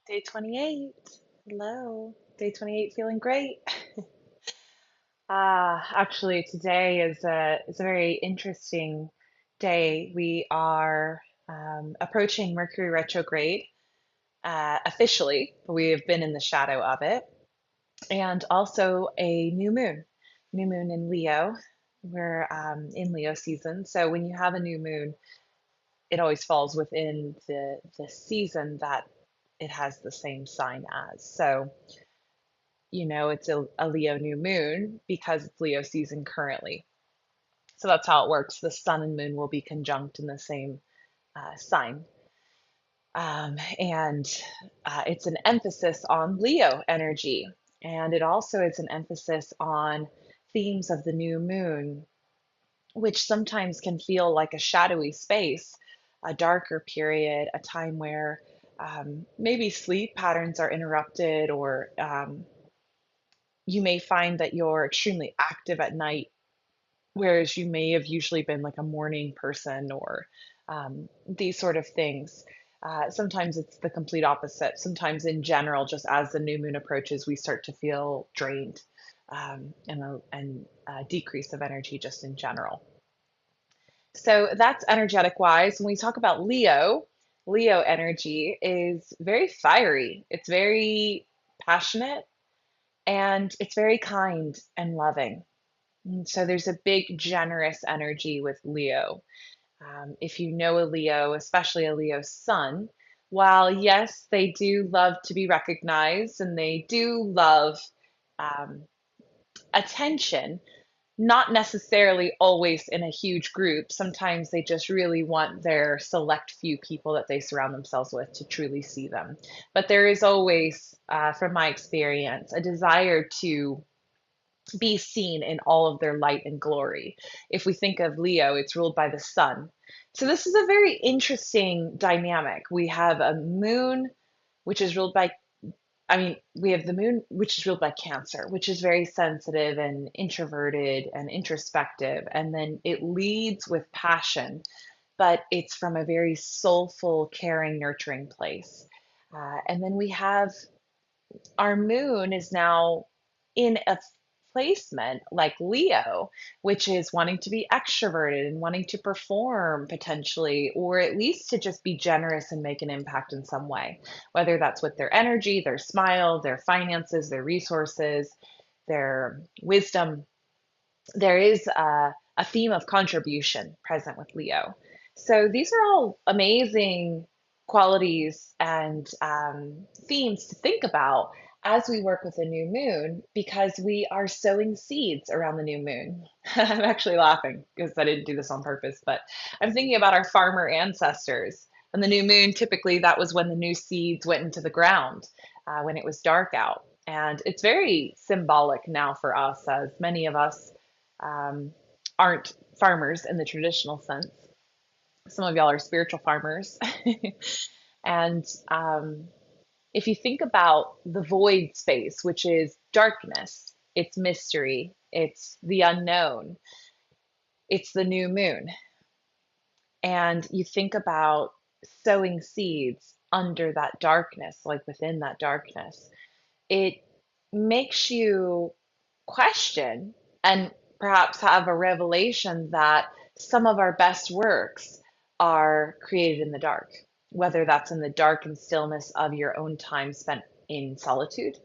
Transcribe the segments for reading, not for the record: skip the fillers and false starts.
Day 28. Hello. Day 28 feeling great. Actually today is a very interesting day. We are approaching Mercury retrograde officially, but we have been in the shadow of it. And also a new moon in Leo. We're in Leo season. So when you have a new moon, it always falls within the season that it has the same sign as. So it's a Leo new moon because it's Leo season currently. So that's how it works. The sun and moon will be conjunct in the same sign. And it's an emphasis on Leo energy. And it also is an emphasis on themes of the new moon, which sometimes can feel like a shadowy space, a darker period, a time where maybe sleep patterns are interrupted, or you may find that you're extremely active at night, whereas you may have usually been like a morning person or these sort of things. Sometimes it's the complete opposite. Sometimes, in general, just as the new moon approaches, we start to feel drained and a decrease of energy just in general. So that's energetic wise. When we talk about Leo energy is very fiery, it's very passionate, and it's very kind and loving. And so there's a big, generous energy with Leo. If you know a Leo, especially a Leo sun, while yes, they do love to be recognized and they do love um, attention, not necessarily always in a huge group. Sometimes they just really want their select few people that they surround themselves with to truly see them. But there is always, from my experience, a desire to be seen in all of their light and glory. If we think of Leo, it's ruled by the sun. So this is a very interesting dynamic. We have a moon, which is ruled by, we have the moon, which is ruled by Cancer, which is very sensitive and introverted and introspective. And then it leads with passion, but it's from a very soulful, caring, nurturing place. And then we have our moon is now in a placement like Leo, which is wanting to be extroverted and wanting to perform potentially, or at least to just be generous and make an impact in some way, whether that's with their energy, their smile, their finances, their resources, their wisdom. There is a theme of contribution present with Leo. So these are all amazing qualities and themes to think about as we work with the new moon, because we are sowing seeds around the new moon. I'm actually laughing because I didn't do this on purpose, but I'm thinking about our farmer ancestors. And the new moon, typically, that was when the new seeds went into the ground, when it was dark out. And it's very symbolic now for us, as many of us um, aren't farmers in the traditional sense. Some of y'all are spiritual farmers. And if you think about the void space, which is darkness, it's mystery, it's the unknown, it's the new moon. And you think about sowing seeds under that darkness, like within that darkness, it makes you question and perhaps have a revelation that some of our best works are created in the dark, whether that's in the dark and stillness of your own time spent in solitude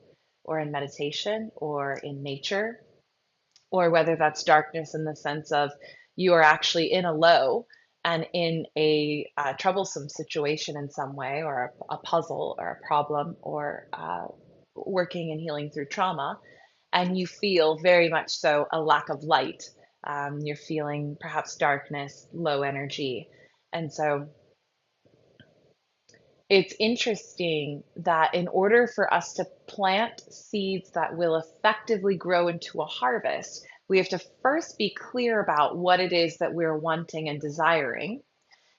or in meditation or in nature, or whether that's darkness in the sense of you are actually in a low and in a troublesome situation in some way, or a puzzle or a problem, or working and healing through trauma, and you feel very much so a lack of light. You're feeling perhaps darkness, low energy. And so it's interesting that in order for us to plant seeds that will effectively grow into a harvest, we have to first be clear about what it is that we're wanting and desiring.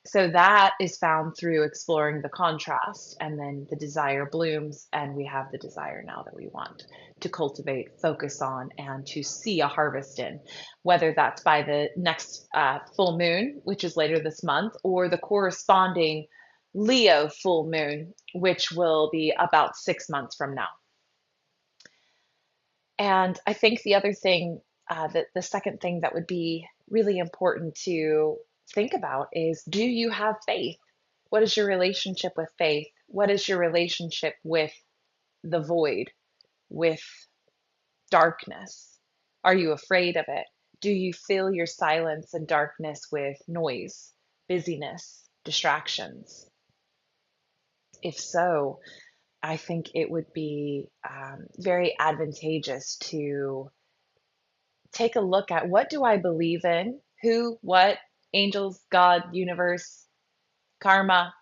So that is found through exploring the contrast, and then the desire blooms, and we have the desire now that we want to cultivate, focus on, and to see a harvest in, whether that's by the next full moon, which is later this month, or the corresponding Leo full moon, which will be about 6 months from now. And I think the other thing, that the second thing that would be really important to think about is, do you have faith? What is your relationship with faith? What is your relationship with the void, with darkness? Are you afraid of it? Do you fill your silence and darkness with noise, busyness, distractions? If so, I think it would be very advantageous to take a look at, what do I believe in? Who, what, angels, God, universe, karma,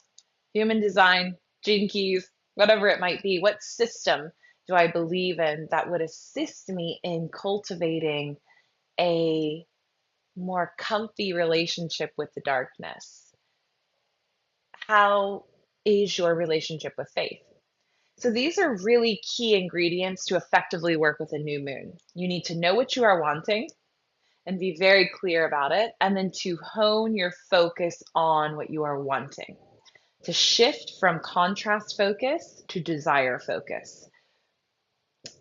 human design, gene keys, whatever it might be. What system do I believe in that would assist me in cultivating a more comfy relationship with the darkness? How is your relationship with faith? So these are really key ingredients to effectively work with a new moon. You need to know what you are wanting and be very clear about it, and then to hone your focus on what you are wanting, to shift from contrast focus to desire focus.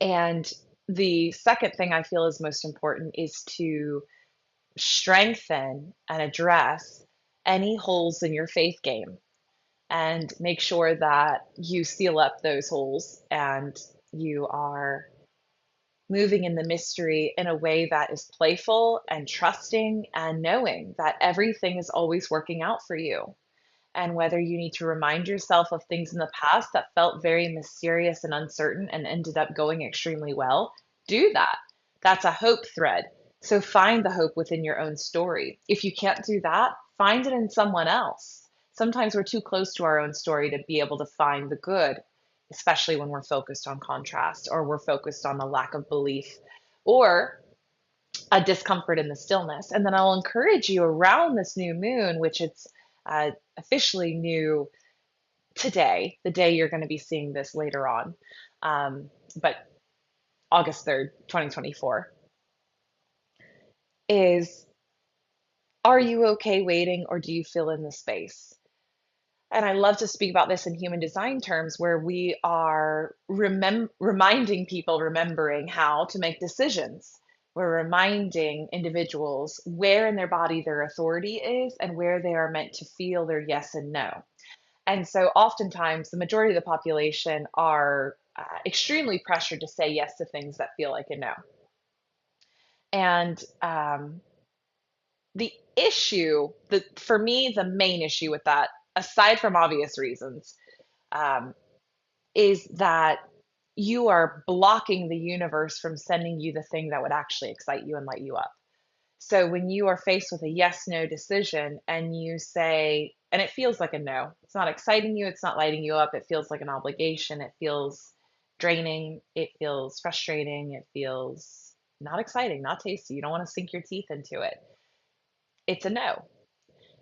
And the second thing I feel is most important is to strengthen and address any holes in your faith game, and make sure that you seal up those holes and you are moving in the mystery in a way that is playful and trusting and knowing that everything is always working out for you. And whether you need to remind yourself of things in the past that felt very mysterious and uncertain and ended up going extremely well, do that. That's a hope thread. So find the hope within your own story. If you can't do that, find it in someone else. Sometimes we're too close to our own story to be able to find the good, especially when we're focused on contrast, or we're focused on a lack of belief, or a discomfort in the stillness. And then I'll encourage you around this new moon, which it's officially new today, the day you're going to be seeing this later on, but August 3rd, 2024, is, are you okay waiting, or do you fill in the space? And I love to speak about this in human design terms, where we are reminding people, remembering how to make decisions. We're reminding individuals where in their body their authority is and where they are meant to feel their yes and no. And so oftentimes the majority of the population are extremely pressured to say yes to things that feel like a no. And the issue, for me, the main issue with that, aside from obvious reasons, um, is that you are blocking the universe from sending you the thing that would actually excite you and light you up. So when you are faced with a yes no decision and you say, and it feels like a no, it's not exciting you, it's not lighting you up, it feels like an obligation, it feels draining, it feels frustrating, it feels not exciting, not tasty, you don't want to sink your teeth into it. It's a no.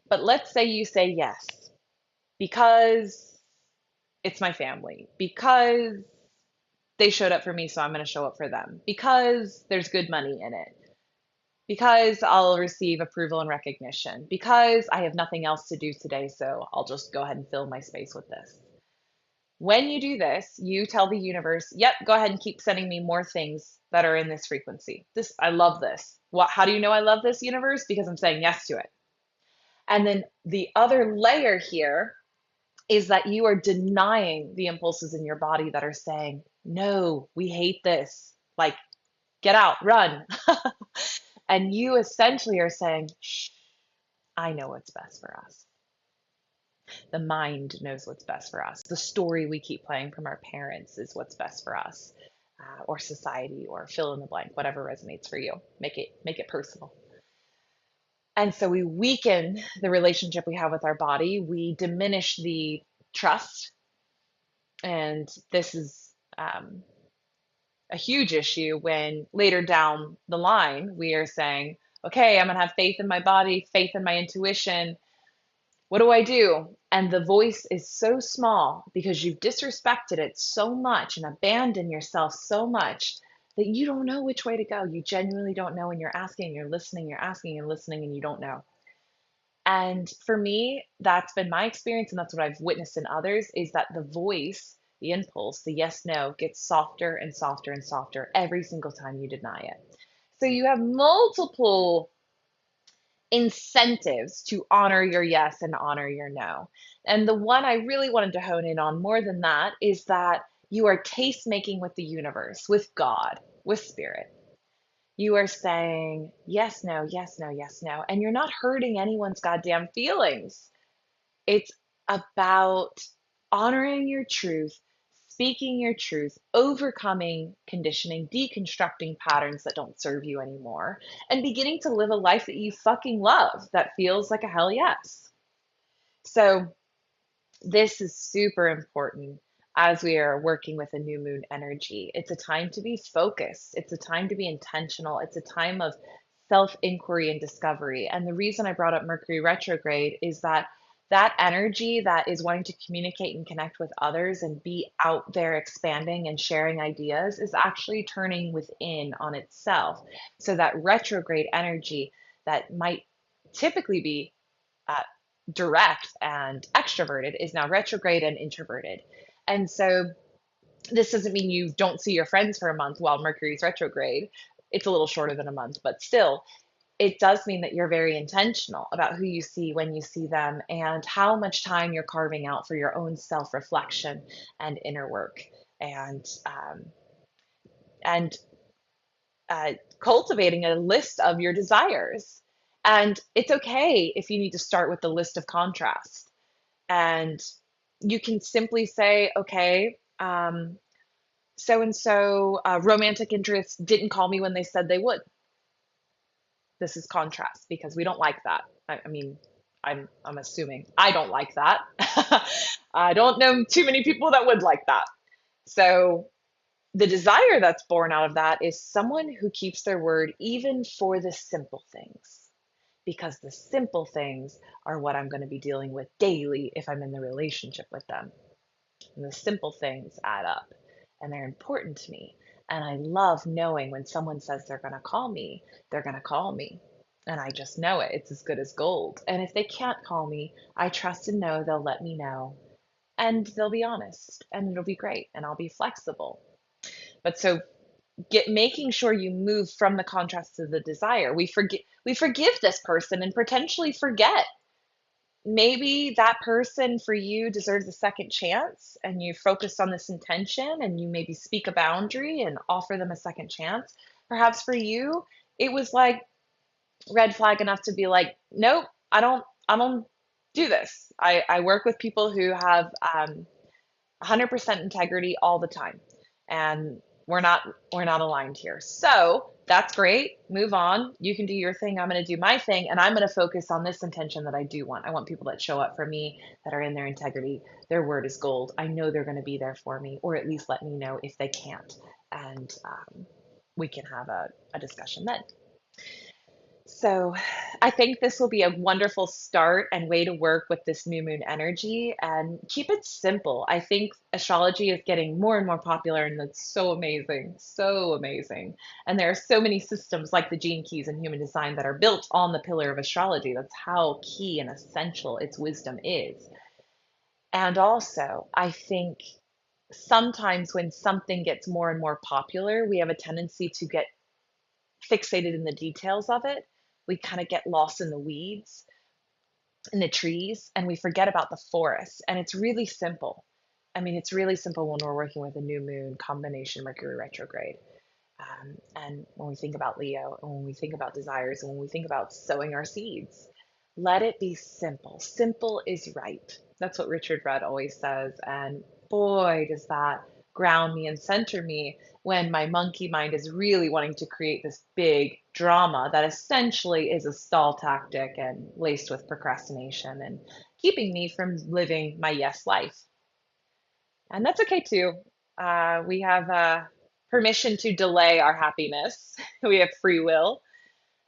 But let's say you say yes because it's my family, because they showed up for me, so I'm going to show up for them, because there's good money in it, because I'll receive approval and recognition, because I have nothing else to do today, so I'll just go ahead and fill my space with this. When you do this, you tell the universe, yep, go ahead and keep sending me more things that are in this frequency. This, I love this. What, how do you know I love this, universe? Because I'm saying yes to it. And then the other layer here is that you are denying the impulses in your body that are saying, no, we hate this. Like, get out, run. And you essentially are saying, shh, I know what's best for us. The mind knows what's best for us. The story we keep playing from our parents is what's best for us, or society, or fill in the blank, whatever resonates for you. Make it personal. And so we weaken the relationship we have with our body. We diminish the trust. And this is a huge issue when later down the line we are saying, okay, I'm going to have faith in my body, faith in my intuition. What do I do? And the voice is so small because you've disrespected it so much and abandoned yourself so much that you don't know which way to go. You genuinely don't know, and you're asking, you're listening, you're asking, you're listening, and you don't know. And for me, that's been my experience, and that's what I've witnessed in others, is that the voice, the impulse, the yes, no gets softer and softer and softer every single time you deny it. So you have multiple incentives to honor your yes and honor your no. And the one I really wanted to hone in on more than that is that you are taste making with the universe, with God, with spirit. You are saying yes, no, yes, no, yes, no. And you're not hurting anyone's goddamn feelings. It's about honoring your truth, speaking your truth, overcoming conditioning, deconstructing patterns that don't serve you anymore, and beginning to live a life that you fucking love that feels like a hell yes. So, this is super important as we are working with a new moon energy. It's a time to be focused, it's a time to be intentional, it's a time of self inquiry and discovery. And the reason I brought up Mercury retrograde is that that energy that is wanting to communicate and connect with others and be out there expanding and sharing ideas is actually turning within on itself. So that retrograde energy that might typically be uh, direct and extroverted is now retrograde and introverted. And so this doesn't mean you don't see your friends for a month while Mercury's retrograde. It's a little shorter than a month, but still, it does mean that you're very intentional about who you see when you see them and how much time you're carving out for your own self reflection and inner work. And cultivating a list of your desires. And it's okay if you need to start with the list of contrast. And you can simply say, okay, so and so romantic interest didn't call me when they said they would. This is contrast because we don't like that. I mean, I'm assuming I don't like that. I don't know too many people that would like that. So the desire that's born out of that is someone who keeps their word even for the simple things, because the simple things are what I'm going to be dealing with daily if I'm in the relationship with them. And the simple things add up and they're important to me. And I love knowing when someone says they're going to call me, they're going to call me. And I just know it. It's as good as gold. And if they can't call me, I trust and know they'll let me know. And they'll be honest and it'll be great and I'll be flexible. But so making sure you move from the contrast to the desire. We forgive this person and potentially forget maybe that person for you deserves a second chance, and you focused on this intention and you maybe speak a boundary and offer them a second chance. Perhaps for you it was like red flag enough to be like, nope, I don't do this. I work with people who have 100% integrity all the time, and we're not aligned here. So that's great. Move on. You can do your thing. I'm going to do my thing, and I'm going to focus on this intention that I do want. I want people that show up for me, that are in their integrity. Their word is gold. I know they're going to be there for me, or at least let me know if they can't, and we can have a discussion then. So I think this will be a wonderful start and way to work with this new moon energy and keep it simple. I think astrology is getting more and more popular, and that's so amazing, so amazing. And there are so many systems like the gene keys and human design that are built on the pillar of astrology. That's how key and essential its wisdom is. And also, I think sometimes when something gets more and more popular, we have a tendency to get fixated in the details of it. We kind of get lost in the weeds, in the trees, and we forget about the forest. And it's really simple. I mean, it's really simple when we're working with a new moon combination Mercury retrograde. And when we think about Leo, and when we think about desires, and when we think about sowing our seeds, let it be simple. Simple is right. That's what Richard Rudd always says. And boy, does that ground me and center me when my monkey mind is really wanting to create this big drama that essentially is a stall tactic and laced with procrastination and keeping me from living my yes life. And that's okay too. We have permission to delay our happiness. We have free will.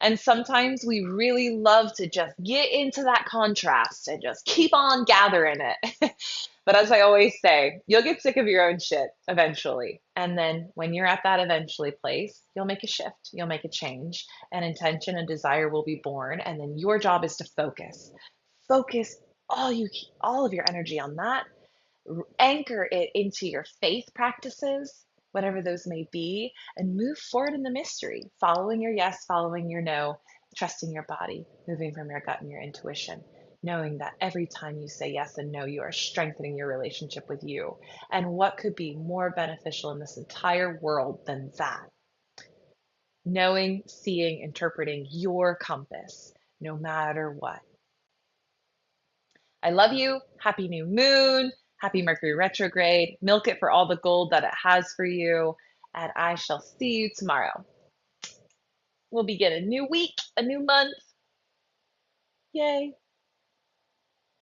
And sometimes we really love to just get into that contrast and just keep on gathering it. But as I always say, you'll get sick of your own shit eventually. And then when you're at that eventually place, you'll make a shift, you'll make a change, and intention and desire will be born. And then your job is to focus. Focus all of your energy on that, anchor it into your faith practices, whatever those may be, and move forward in the mystery, following your yes, following your no, trusting your body, moving from your gut and your intuition, knowing that every time you say yes and no, you are strengthening your relationship with you. And what could be more beneficial in this entire world than that? Knowing, seeing, interpreting your compass, no matter what. I love you. Happy new moon. Happy Mercury retrograde. Milk it for all the gold that it has for you. And I shall see you tomorrow. We'll begin a new week, a new month. Yay.